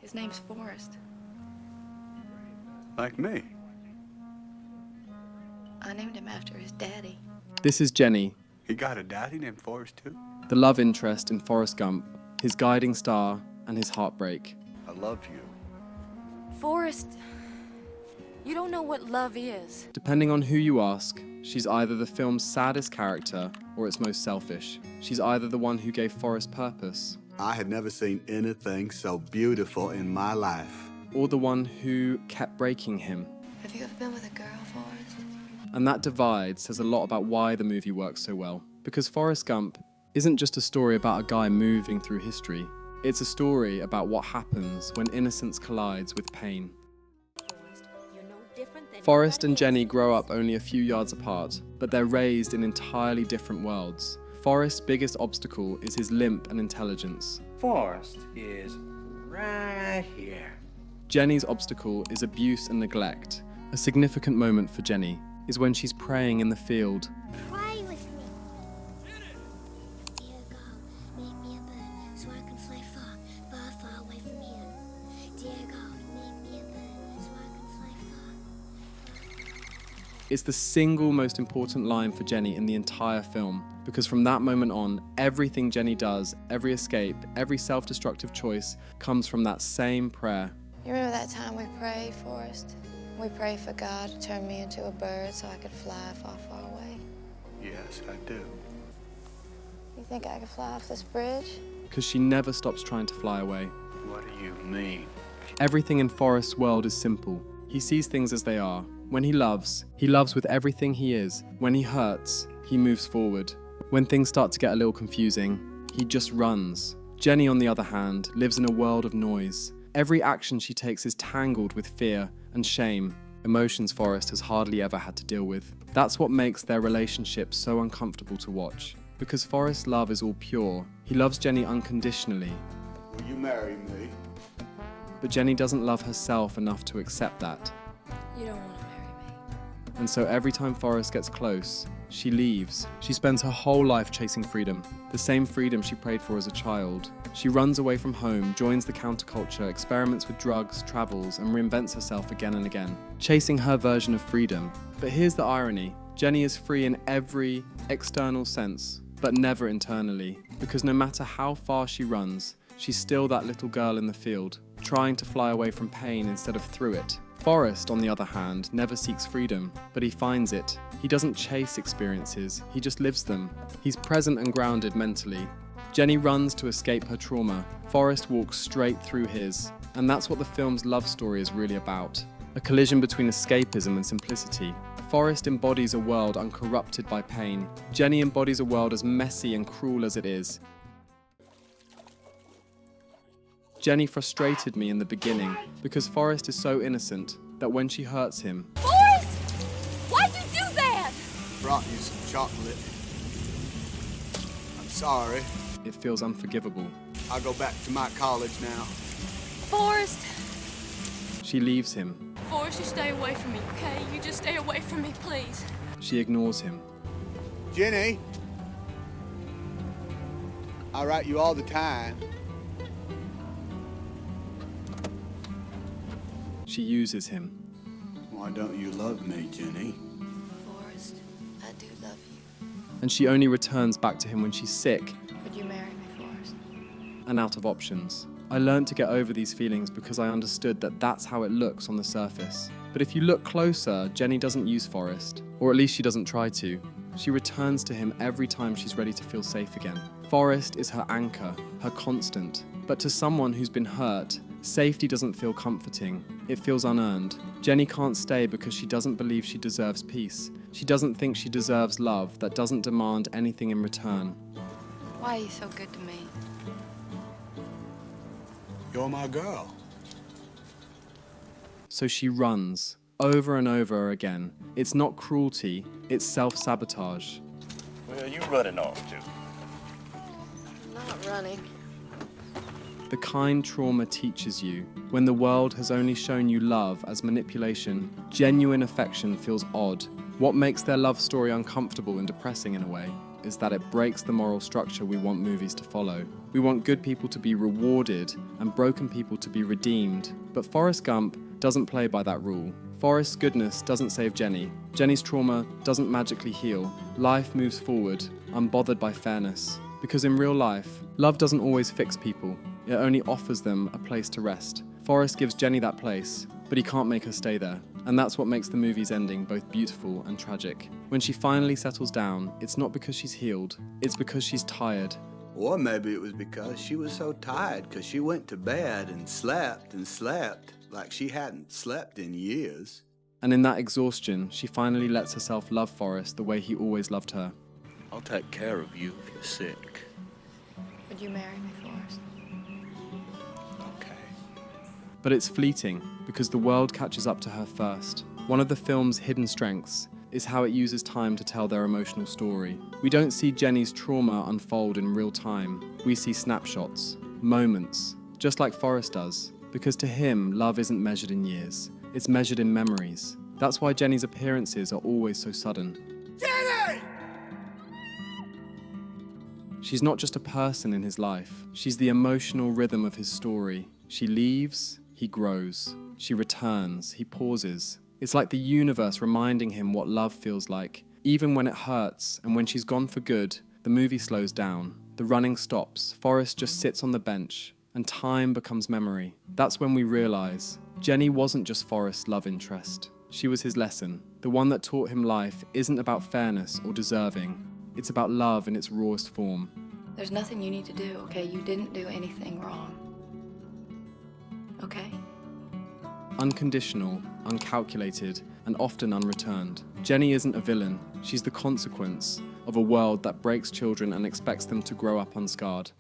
His name's Forrest. Like me. I named him after his daddy. This is Jenny, He got a daddy named Forrest, too? the love interest in Forrest Gump, his guiding star and his heartbreak. I love you. Forrest, you don't know what love is. Depending on who you ask, she's either the film's saddest character or its most selfish. She's either the one who gave Forrest purpose, I had never seen anything so beautiful in my life. or the one who kept breaking him. Have you ever been with a girl, Forrest? And that divide says a lot about why the movie works so well. Because Forrest Gump isn't just a story about a guy moving through history. It's a story about what happens when innocence collides with pain. Forrest and Jenny grow up only a few yards apart, but they're raised in entirely different worlds. Forrest's biggest obstacle is his limp and intelligence. Forrest is right here. Jenny's obstacle is abuse and neglect. A significant moment for Jenny is when she's praying in the field. Pray with me. Dear God, make me a bird so I can fly far, far, far away from here. Dear God, make me a bird so I can fly far. It's the single most important line for Jenny in the entire film, because from that moment on, everything Jenny does, every escape, every self-destructive choice comes from that same prayer. You remember that time we prayed, Forrest? We prayed for God to turn me into a bird so I could fly far, far away. Yes, I do. You think I could fly off this bridge? Because she never stops trying to fly away. What do you mean? Everything in Forrest's world is simple. He sees things as they are. When he loves with everything he is. When he hurts, he moves forward. When things start to get a little confusing, he just runs. Jenny, on the other hand, lives in a world of noise. Every action she takes is tangled with fear and shame, emotions Forrest has hardly ever had to deal with. That's what makes their relationship so uncomfortable to watch. Because Forrest's love is all pure. He loves Jenny unconditionally. Will you marry me? But Jenny doesn't love herself enough to accept that. You don't want to marry me. And so every time Forrest gets close, she leaves. She spends her whole life chasing freedom, the same freedom she prayed for as a child. She runs away from home, joins the counterculture, experiments with drugs, travels, and reinvents herself again and again, chasing her version of freedom. But here's the irony. Jenny is free in every external sense, but never internally, because no matter how far she runs, she's still that little girl in the field, trying to fly away from pain instead of through it. Forrest, on the other hand, never seeks freedom, but he finds it. He doesn't chase experiences, he just lives them. He's present and grounded mentally. Jenny runs to escape her trauma. Forrest walks straight through his. And that's what the film's love story is really about. A collision between escapism and simplicity. Forrest embodies a world uncorrupted by pain. Jenny embodies a world as messy and cruel as it is. Jenny frustrated me in the beginning because Forrest is so innocent that when she hurts him, Forrest! Why'd you do that? Brought you some chocolate. I'm sorry. it feels unforgivable. I'll go back to my college now. Forrest! She leaves him. Forrest, you stay away from me, okay? You just stay away from me, please. She ignores him. Jenny, I write you all the time. She uses him. Why don't you love me, Jenny? Forrest, I do love you. And she only returns back to him when she's sick Would you marry me, Forrest? and out of options. I learned to get over these feelings because I understood that that's how it looks on the surface. But if you look closer, Jenny doesn't use Forrest, or at least she doesn't try to. She returns to him every time she's ready to feel safe again. Forrest is her anchor, her constant. But to someone who's been hurt, safety doesn't feel comforting. It feels unearned. Jenny can't stay because she doesn't believe she deserves peace. She doesn't think she deserves love that doesn't demand anything in return. Why are you so good to me? You're my girl. So she runs, over and over again. It's not cruelty, it's self-sabotage. Where are you running off to? Not running. The kind trauma teaches you. When the world has only shown you love as manipulation, genuine affection feels odd. What makes their love story uncomfortable and depressing in a way? is that it breaks the moral structure we want movies to follow. We want good people to be rewarded and broken people to be redeemed. But Forrest Gump doesn't play by that rule. Forrest's goodness doesn't save Jenny. Jenny's trauma doesn't magically heal. Life moves forward, unbothered by fairness. Because in real life, love doesn't always fix people. It only offers them a place to rest. Forrest gives Jenny that place, but he can't make her stay there. And that's what makes the movie's ending both beautiful and tragic. When she finally settles down, it's not because she's healed, it's because she's tired. Or maybe it was because she was so tired because she went to bed and slept like she hadn't slept in years. And in that exhaustion, she finally lets herself love Forrest the way he always loved her. I'll take care of you if you're sick. Would you marry me, Forrest? Okay. But it's fleeting, because the world catches up to her first. One of the film's hidden strengths is how it uses time to tell their emotional story. We don't see Jenny's trauma unfold in real time. We see snapshots, moments, just like Forrest does. Because to him, love isn't measured in years. It's measured in memories. That's why Jenny's appearances are always so sudden. Jenny! She's not just a person in his life. She's the emotional rhythm of his story. She leaves, he grows. She returns, he pauses. It's like the universe reminding him what love feels like. Even when it hurts, and when she's gone for good, the movie slows down. The running stops. Forrest just sits on the bench, and time becomes memory. That's when we realize Jenny wasn't just Forrest's love interest. She was his lesson. The one that taught him life isn't about fairness or deserving. It's about love in its rawest form. There's nothing you need to do, okay? You didn't do anything wrong. Okay? Unconditional, uncalculated, and often unreturned. Jenny isn't a villain. She's the consequence of a world that breaks children and expects them to grow up unscarred.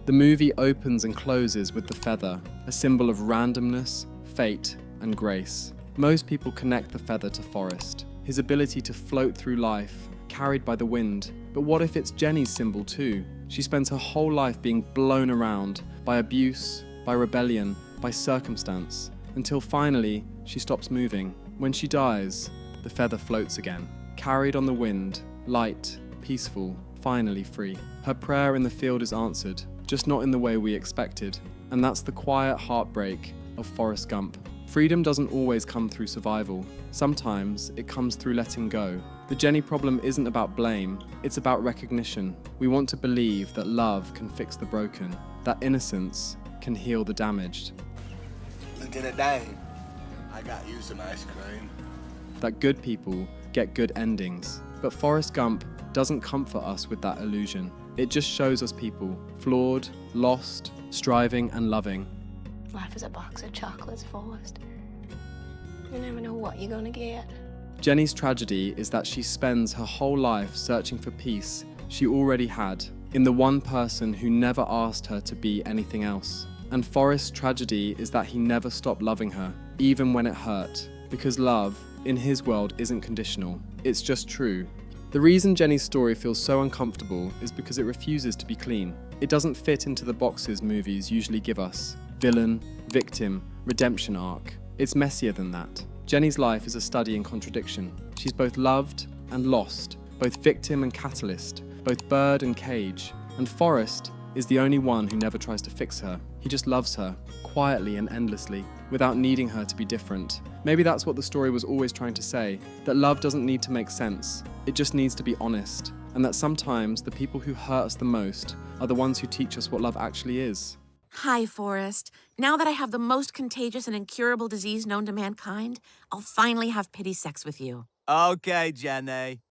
The movie opens and closes with the feather, a symbol of randomness, fate, and grace. Most people connect the feather to Forrest, his ability to float through life, carried by the wind. But what if it's Jenny's symbol too? She spends her whole life being blown around by abuse, by rebellion, by circumstance, until finally she stops moving. When she dies, the feather floats again, carried on the wind, light, peaceful, finally free. Her prayer in the field is answered, just not in the way we expected. And that's the quiet heartbreak of Forrest Gump. Freedom doesn't always come through survival. Sometimes it comes through letting go. The Jenny problem isn't about blame, it's about recognition. We want to believe that love can fix the broken, that innocence can heal the damaged. Lieutenant Dane, I got you some ice cream. That good people get good endings. But Forrest Gump doesn't comfort us with that illusion. It just shows us people, flawed, lost, striving and loving. Life is a box of chocolates, Forrest. You never know what you're gonna get. Jenny's tragedy is that she spends her whole life searching for peace she already had in the one person who never asked her to be anything else. And Forrest's tragedy is that he never stopped loving her, even when it hurt. Because love, in his world, isn't conditional. It's just true. The reason Jenny's story feels so uncomfortable is because it refuses to be clean. It doesn't fit into the boxes movies usually give us. Villain, victim, redemption arc. It's messier than that. Jenny's life is a study in contradiction. She's both loved and lost, both victim and catalyst, both bird and cage. And Forrest is the only one who never tries to fix her. He just loves her, quietly and endlessly, without needing her to be different. Maybe that's what the story was always trying to say, that love doesn't need to make sense. It just needs to be honest. And that sometimes the people who hurt us the most are the ones who teach us what love actually is. Hi, Forrest. Now that I have the most contagious and incurable disease known to mankind, I'll finally have pity sex with you. Okay, Jenny.